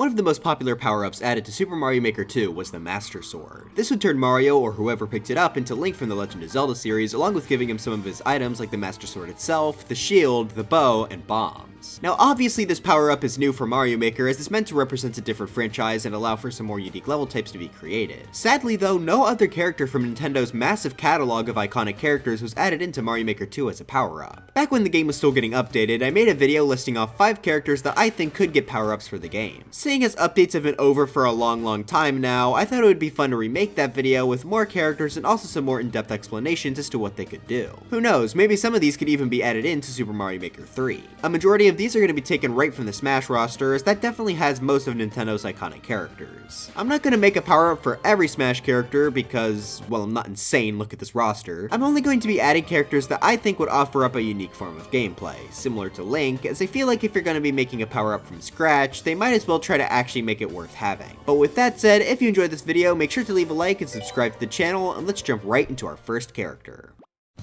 One of the most popular power-ups added to Super Mario Maker 2 was the Master Sword. This would turn Mario, or whoever picked it up, into Link from the Legend of Zelda series, along with giving him some of his items like the Master Sword itself, the shield, the bow, and bombs. Now obviously this power-up is new for Mario Maker, as it's meant to represent a different franchise and allow for some more unique level types to be created. Sadly though, no other character from Nintendo's massive catalog of iconic characters was added into Mario Maker 2 as a power-up. Back when the game was still getting updated, I made a video listing off 5 characters that I think could get power-ups for the game. Seeing as updates have been over for a long time now, I thought it would be fun to remake that video with more characters and also some more in-depth explanations as to what they could do. Who knows, maybe some of these could even be added into Super Mario Maker 3. A majority of these are going to be taken right from the Smash roster, as that definitely has most of Nintendo's iconic characters. I'm not going to make a power-up for every Smash character because, well, I'm not insane, look at this roster. I'm only going to be adding characters that I think would offer up a unique form of gameplay, similar to Link, as I feel like if you're going to be making a power-up from scratch, they might as well try to actually make it worth having. But with that said, if you enjoyed this video, make sure to leave a like and subscribe to the channel, and let's jump right into our first character.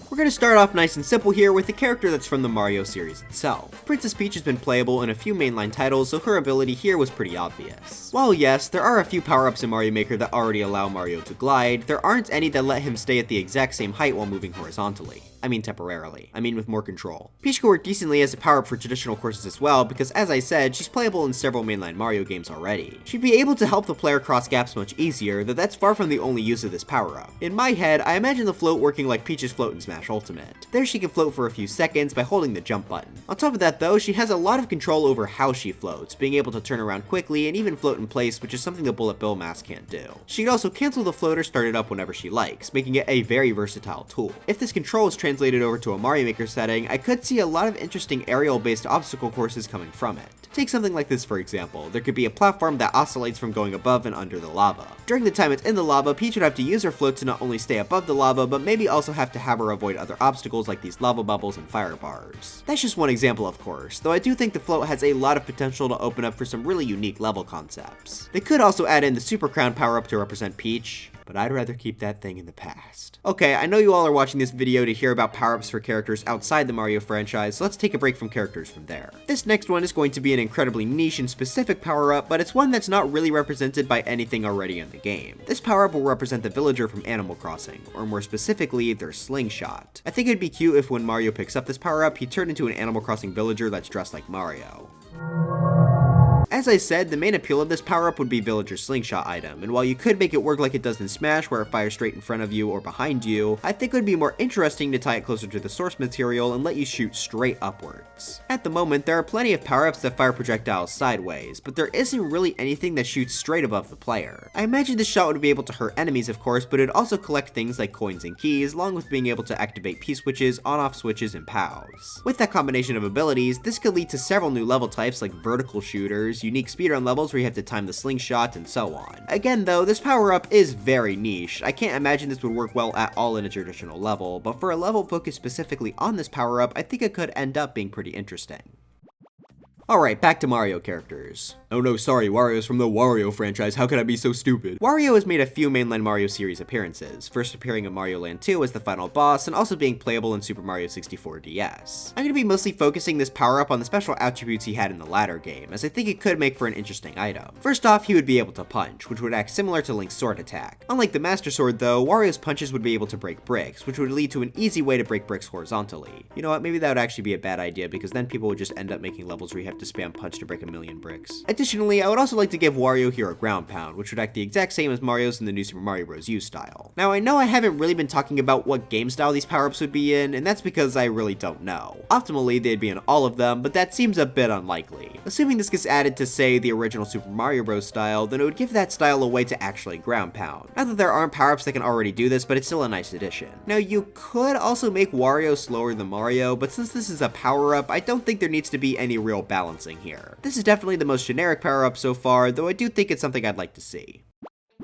We're going to start off nice and simple here with a character that's from the Mario series itself. Princess Peach has been playable in a few mainline titles, so her ability here was pretty obvious. While yes, there are a few power-ups in Mario Maker that already allow Mario to glide, there aren't any that let him stay at the exact same height while moving horizontally. I mean temporarily. I mean with more control. Peach could work decently as a power-up for traditional courses as well, because as I said, she's playable in several mainline Mario games already. She'd be able to help the player cross gaps much easier, though that's far from the only use of this power-up. In my head, I imagine the float working like Peach's float in Smash Ultimate. There she can float for a few seconds by holding the jump button. On top of that though, she has a lot of control over how she floats, being able to turn around quickly and even float in place, which is something the Bullet Bill mask can't do. She can also cancel the float or start it up whenever she likes, making it a very versatile tool. If this control is translated over to a Mario Maker setting, I could see a lot of interesting aerial-based obstacle courses coming from it. Take something like this for example. There could be a platform that oscillates from going above and under the lava. During the time it's in the lava, Peach would have to use her float to not only stay above the lava, but maybe also have to have her avoid other obstacles like these lava bubbles and fire bars. That's just one example of course, though I do think the float has a lot of potential to open up for some really unique level concepts. They could also add in the Super Crown power-up to represent Peach, but I'd rather keep that thing in the past. Okay, I know you all are watching this video to hear about power-ups for characters outside the Mario franchise, so let's take a break from characters from there. This next one is going to be an incredibly niche and specific power-up, but it's one that's not really represented by anything already in the game. This power-up will represent the villager from Animal Crossing, or more specifically, their slingshot. I think it'd be cute if when Mario picks up this power-up, he turned into an Animal Crossing villager that's dressed like Mario. As I said, the main appeal of this power-up would be Villager's slingshot item, and while you could make it work like it does in Smash where it fires straight in front of you or behind you, I think it would be more interesting to tie it closer to the source material and let you shoot straight upwards. At the moment, there are plenty of power-ups that fire projectiles sideways, but there isn't really anything that shoots straight above the player. I imagine this shot would be able to hurt enemies of course, but it'd also collect things like coins and keys, along with being able to activate P-switches, on-off switches, and POWs. With that combination of abilities, this could lead to several new level types like vertical shooters, unique speedrun levels where you have to time the slingshot, and so on. Again though, this power-up is very niche. I can't imagine this would work well at all in a traditional level, but for a level focused specifically on this power-up, I think it could end up being pretty interesting. Alright, back to Mario characters. Oh no, sorry, Wario's from the Wario franchise, how could I be so stupid? Wario has made a few mainline Mario series appearances, first appearing in Mario Land 2 as the final boss, and also being playable in Super Mario 64 DS. I'm going to be mostly focusing this power-up on the special attributes he had in the latter game, as I think it could make for an interesting item. First off, he would be able to punch, which would act similar to Link's sword attack. Unlike the Master Sword though, Wario's punches would be able to break bricks, which would lead to an easy way to break bricks horizontally. You know what, maybe that would actually be a bad idea, because then people would just end up making levels where you have to spam punch to break a million bricks. Additionally, I would also like to give Wario here a ground pound, which would act the exact same as Mario's in the new Super Mario Bros. U style. Now I know I haven't really been talking about what game style these power-ups would be in, and that's because I really don't know. Optimally, they'd be in all of them, but that seems a bit unlikely. Assuming this gets added to, say, the original Super Mario Bros. Style, then it would give that style a way to actually ground pound. Not that there aren't power-ups that can already do this, but it's still a nice addition. Now you could also make Wario slower than Mario, but since this is a power-up, I don't think there needs to be any real balancing here. This is definitely the most generic power-up so far, though I do think it's something I'd like to see.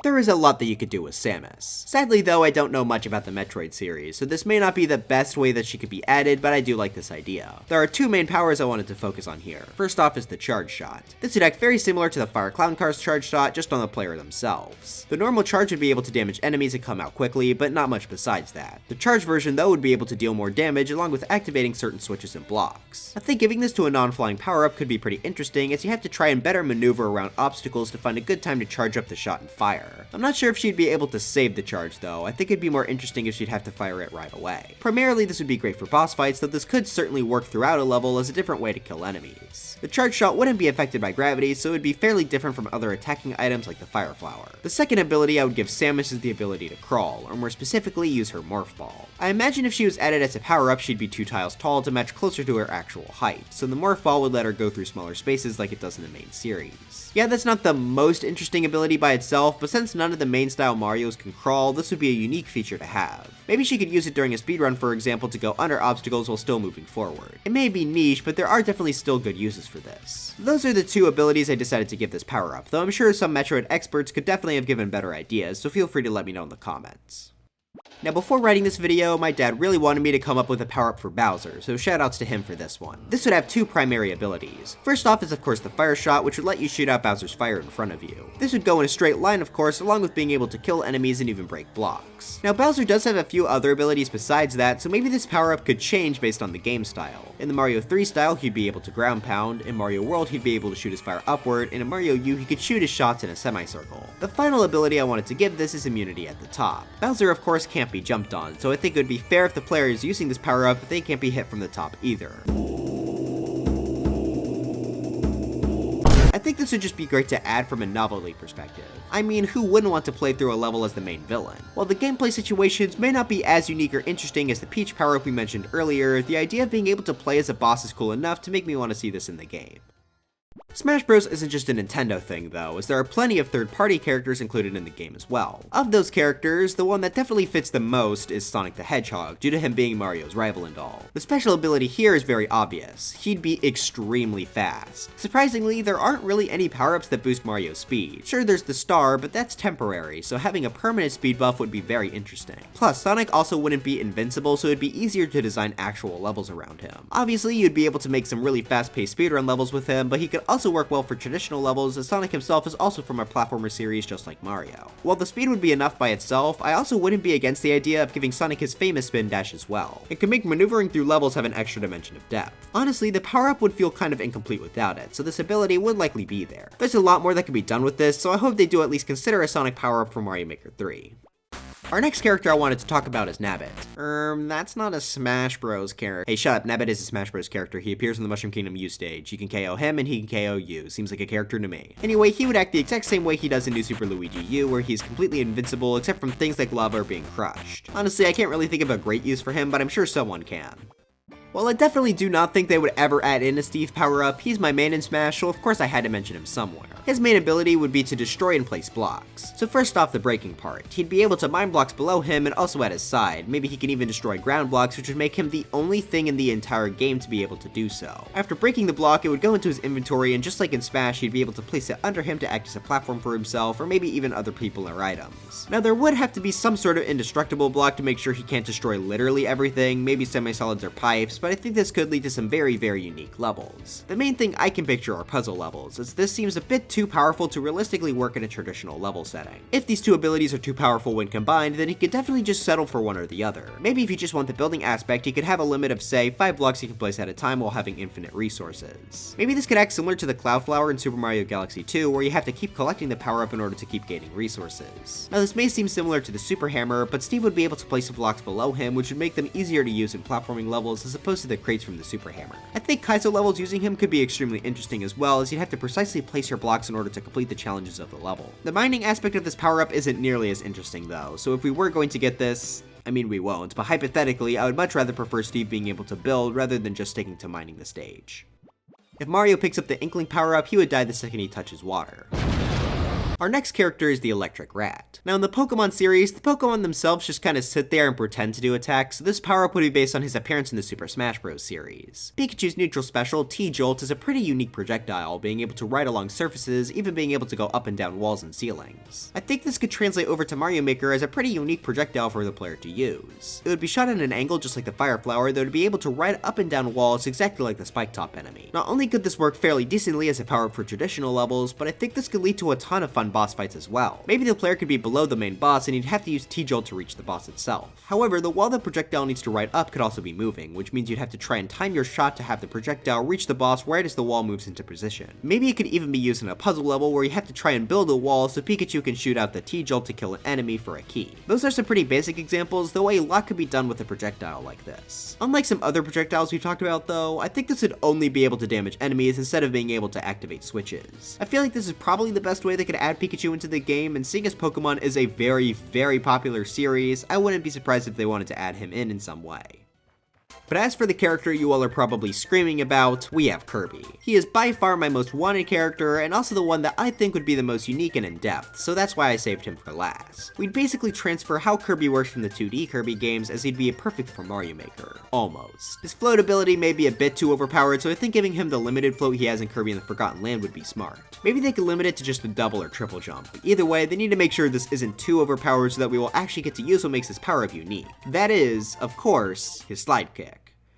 there is a lot that you could do with Samus. Sadly though, I don't know much about the Metroid series, so this may not be the best way that she could be added, but I do like this idea. There are two main powers I wanted to focus on here. First off is the charge shot. This would act very similar to the Fire Clown Car's charge shot, just on the player themselves. The normal charge would be able to damage enemies and come out quickly, but not much besides that. The charge version though would be able to deal more damage along with activating certain switches and blocks. I think giving this to a non-flying power-up could be pretty interesting, as you have to try and better maneuver around obstacles to find a good time to charge up the shot and fire. I'm not sure if she'd be able to save the charge though. I think it'd be more interesting if she'd have to fire it right away. Primarily this would be great for boss fights, though this could certainly work throughout a level as a different way to kill enemies. The charge shot wouldn't be affected by gravity, so it would be fairly different from other attacking items like the fire flower. The second ability I would give Samus is the ability to crawl, or more specifically use her morph ball. I imagine if she was added as a power-up she'd be 2 tiles tall to match closer to her actual height, so the morph ball would let her go through smaller spaces like it does in the main series. Yeah, that's not the most interesting ability by itself, but since none of the main style Marios can crawl, this would be a unique feature to have. Maybe she could use it during a speedrun, for example, to go under obstacles while still moving forward. It may be niche, but there are definitely still good uses for this. Those are the two abilities I decided to give this power-up, though I'm sure some Metroid experts could definitely have given better ideas, so feel free to let me know in the comments. Now before writing this video, my dad really wanted me to come up with a power-up for Bowser, so shoutouts to him for this one. This would have two primary abilities. First off is of course the fire shot, which would let you shoot out Bowser's fire in front of you. This would go in a straight line of course, along with being able to kill enemies and even break blocks. Now Bowser does have a few other abilities besides that, so maybe this power-up could change based on the game style. In the Mario 3 style, he'd be able to ground pound, in Mario World he'd be able to shoot his fire upward, and in Mario U he could shoot his shots in a semicircle. The final ability I wanted to give this is immunity at the top. Bowser of course can't be jumped on, so I think it would be fair if the player is using this power-up, but they can't be hit from the top either. I think this would just be great to add from a novelty perspective. I mean, who wouldn't want to play through a level as the main villain? While the gameplay situations may not be as unique or interesting as the Peach power-up we mentioned earlier, the idea of being able to play as a boss is cool enough to make me want to see this in the game. Smash Bros isn't just a Nintendo thing though, as there are plenty of third-party characters included in the game as well. Of those characters, the one that definitely fits the most is Sonic the Hedgehog, due to him being Mario's rival and all. The special ability here is very obvious. He'd be extremely fast. Surprisingly, there aren't really any power-ups that boost Mario's speed. Sure, there's the star, but that's temporary, so having a permanent speed buff would be very interesting. Plus, Sonic also wouldn't be invincible, so it'd be easier to design actual levels around him. Obviously, you'd be able to make some really fast-paced speedrun levels with him, but he could also work well for traditional levels, as Sonic himself is also from a platformer series just like Mario. While the speed would be enough by itself, I also wouldn't be against the idea of giving Sonic his famous spin dash as well. It could make maneuvering through levels have an extra dimension of depth. Honestly, the power-up would feel kind of incomplete without it, so this ability would likely be there. There's a lot more that could be done with this, so I hope they do at least consider a Sonic power-up for Mario Maker 3. Our next character I wanted to talk about is Nabbit. That's not a Smash Bros character. Hey, shut up, Nabbit is a Smash Bros character. He appears in the Mushroom Kingdom U stage. You can KO him and he can KO you. Seems like a character to me. Anyway, he would act the exact same way he does in New Super Luigi U, where he's completely invincible except from things like lava or being crushed. Honestly, I can't really think of a great use for him, but I'm sure someone can. While I definitely do not think they would ever add in a Steve power-up, he's my main in Smash, so of course I had to mention him somewhere. His main ability would be to destroy and place blocks. So first off, the breaking part. He'd be able to mine blocks below him and also at his side. Maybe he can even destroy ground blocks, which would make him the only thing in the entire game to be able to do so. After breaking the block, it would go into his inventory, and just like in Smash, he'd be able to place it under him to act as a platform for himself, or maybe even other people or items. Now there would have to be some sort of indestructible block to make sure he can't destroy literally everything, maybe semi-solids or pipes, but I think this could lead to some very unique levels. The main thing I can picture are puzzle levels, as this seems a bit too powerful to realistically work in a traditional level setting. If these two abilities are too powerful when combined, then he could definitely just settle for one or the other. Maybe if you just want the building aspect, he could have a limit of say 5 blocks he can place at a time while having infinite resources. Maybe this could act similar to the Cloud Flower in Super Mario Galaxy 2, where you have to keep collecting the power up in order to keep gaining resources. Now this may seem similar to the Super Hammer, but Steve would be able to place the blocks below him, which would make them easier to use in platforming levels as opposed to the crates from the Super Hammer. I think Kaizo levels using him could be extremely interesting as well, as you'd have to precisely place your blocks in order to complete the challenges of the level. The mining aspect of this power-up isn't nearly as interesting though, so if we were going to get this, I mean we won't, but hypothetically I would much rather prefer Steve being able to build rather than just sticking to mining the stage. If Mario picks up the Inkling power-up, he would die the second he touches water. Our next character is the electric rat. Now in the Pokemon series, the Pokemon themselves just kind of sit there and pretend to do attacks, so this power-up would be based on his appearance in the Super Smash Bros. Series. Pikachu's neutral special, T-Jolt, is a pretty unique projectile, being able to ride along surfaces, even being able to go up and down walls and ceilings. I think this could translate over to Mario Maker as a pretty unique projectile for the player to use. It would be shot at an angle just like the Fire Flower, though to be able to ride up and down walls exactly like the Spike Top enemy. Not only could this work fairly decently as a power-up for traditional levels, but I think this could lead to a ton of fun boss fights as well. Maybe the player could be below the main boss and he'd have to use T-Jolt to reach the boss itself. However, the wall the projectile needs to ride up could also be moving, which means you'd have to try and time your shot to have the projectile reach the boss right as the wall moves into position. Maybe it could even be used in a puzzle level where you have to try and build a wall so Pikachu can shoot out the T-Jolt to kill an enemy for a key. Those are some pretty basic examples, though a lot could be done with a projectile like this. Unlike some other projectiles we've talked about though, I think this would only be able to damage enemies instead of being able to activate switches. I feel like this is probably the best way they could add Pikachu into the game, and seeing as Pokemon is a very popular series, I wouldn't be surprised if they wanted to add him in some way. But as for the character you all are probably screaming about, we have Kirby. He is by far my most wanted character, and also the one that I think would be the most unique and in-depth, so that's why I saved him for last. We'd basically transfer how Kirby works from the 2D Kirby games, as he'd be perfect for Mario Maker. Almost. His float ability may be a bit too overpowered, so I think giving him the limited float he has in Kirby in the Forgotten Land would be smart. Maybe they could limit it to just a double or triple jump, but either way, they need to make sure this isn't too overpowered so that we will actually get to use what makes his power-up unique. That is, of course, his slide kick.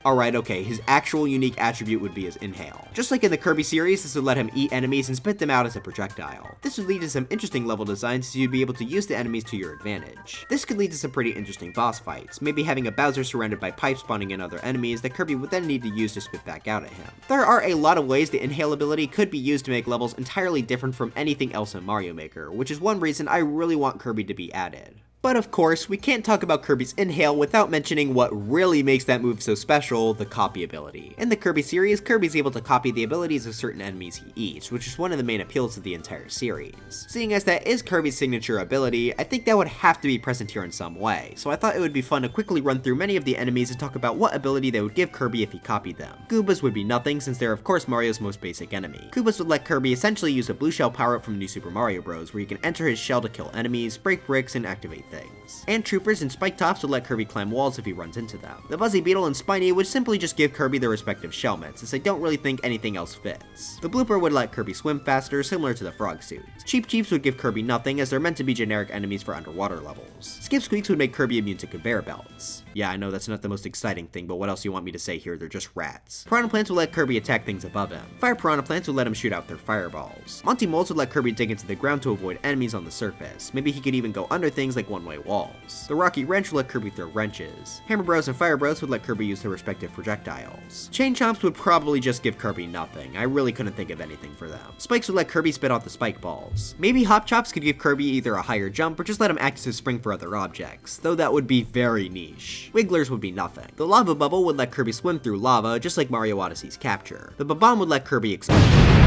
Alright, okay, his actual unique attribute would be his inhale. Just like in the Kirby series, this would let him eat enemies and spit them out as a projectile. This would lead to some interesting level designs so you'd be able to use the enemies to your advantage. This could lead to some pretty interesting boss fights, maybe having a Bowser surrounded by pipes spawning in other enemies that Kirby would then need to use to spit back out at him. There are a lot of ways the inhale ability could be used to make levels entirely different from anything else in Mario Maker, which is one reason I really want Kirby to be added. But of course, we can't talk about Kirby's inhale without mentioning what really makes that move so special, the copy ability. In the Kirby series, Kirby's able to copy the abilities of certain enemies he eats, which is one of the main appeals of the entire series. Seeing as that is Kirby's signature ability, I think that would have to be present here in some way, so I thought it would be fun to quickly run through many of the enemies and talk about what ability they would give Kirby if he copied them. Goombas would be nothing since they're of course Mario's most basic enemy. Koopas would let Kirby essentially use a blue shell power-up from New Super Mario Bros. Where he can enter his shell to kill enemies, break bricks, and activate things. And Troopers and Spike Tops would let Kirby climb walls if he runs into them. The Buzzy Beetle and Spiny would simply just give Kirby their respective shell mitts, since I don't really think anything else fits. The Blooper would let Kirby swim faster, similar to the Frog Suit. Cheep Cheeps would give Kirby nothing, as they're meant to be generic enemies for underwater levels. Skip Squeaks would make Kirby immune to conveyor belts. Yeah, I know that's not the most exciting thing, but what else do you want me to say here? They're just rats. Piranha Plants would let Kirby attack things above him. Fire Piranha Plants would let him shoot out their fireballs. Monty Moles would let Kirby dig into the ground to avoid enemies on the surface. Maybe he could even go under things like one-way walls. The Rocky Wrench would let Kirby throw wrenches. Hammer Bros and Fire Bros would let Kirby use their respective projectiles. Chain Chomps would probably just give Kirby nothing. I really couldn't think of anything for them. Spikes would let Kirby spit out the spike balls. Maybe Hop Chops could give Kirby either a higher jump or just let him act as a spring for other objects, though that would be very niche. Wigglers would be nothing. The Lava Bubble would let Kirby swim through lava, just like Mario Odyssey's Capture. The Bob-omb would let Kirby explode.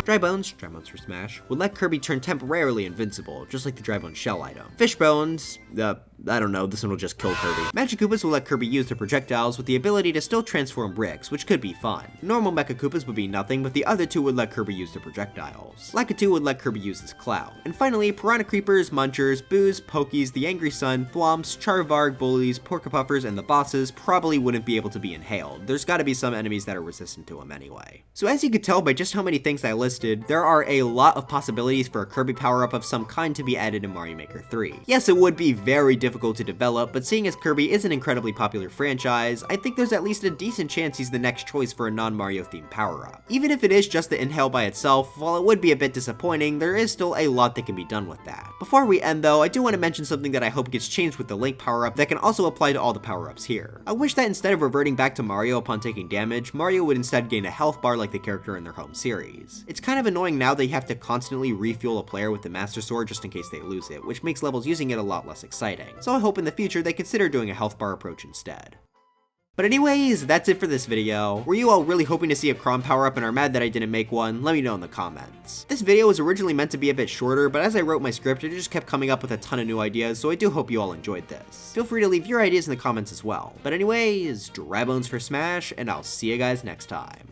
Dry Bones for Smash, would let Kirby turn temporarily invincible, just like the Dry Bones shell item. Fish Bones, I don't know, this one will just kill Kirby. Magic Koopas will let Kirby use their projectiles with the ability to still transform bricks, which could be fun. Normal Mecha Koopas would be nothing, but the other two would let Kirby use their projectiles. Lakitu would let Kirby use his cloud. And finally, Piranha Creepers, Munchers, Boos, Pokies, the Angry Sun, Flomps, Charvarg, Bullies, Porkapuffers, and the bosses probably wouldn't be able to be inhaled. There's gotta be some enemies that are resistant to them anyway. So as you could tell by just how many things I listed, there are a lot of possibilities for a Kirby power-up of some kind to be added in Mario Maker 3. Yes, it would be very difficult to develop, but seeing as Kirby is an incredibly popular franchise, I think there's at least a decent chance he's the next choice for a non-Mario themed power-up. Even if it is just the inhale by itself, while it would be a bit disappointing, there is still a lot that can be done with that. Before we end though, I do want to mention something that I hope gets changed with the Link power-up that can also apply to all the power-ups here. I wish that instead of reverting back to Mario upon taking damage, Mario would instead gain a health bar like the character in their home series. It's kind of annoying now that you have to constantly refuel a player with the Master Sword just in case they lose it, which makes levels using it a lot less exciting. So I hope in the future they consider doing a health bar approach instead. But anyways, that's it for this video. Were you all really hoping to see a Chrom power-up and are mad that I didn't make one? Let me know in the comments. This video was originally meant to be a bit shorter, but as I wrote my script, it just kept coming up with a ton of new ideas, so I do hope you all enjoyed this. Feel free to leave your ideas in the comments as well. But anyways, dry bones for Smash, and I'll see you guys next time.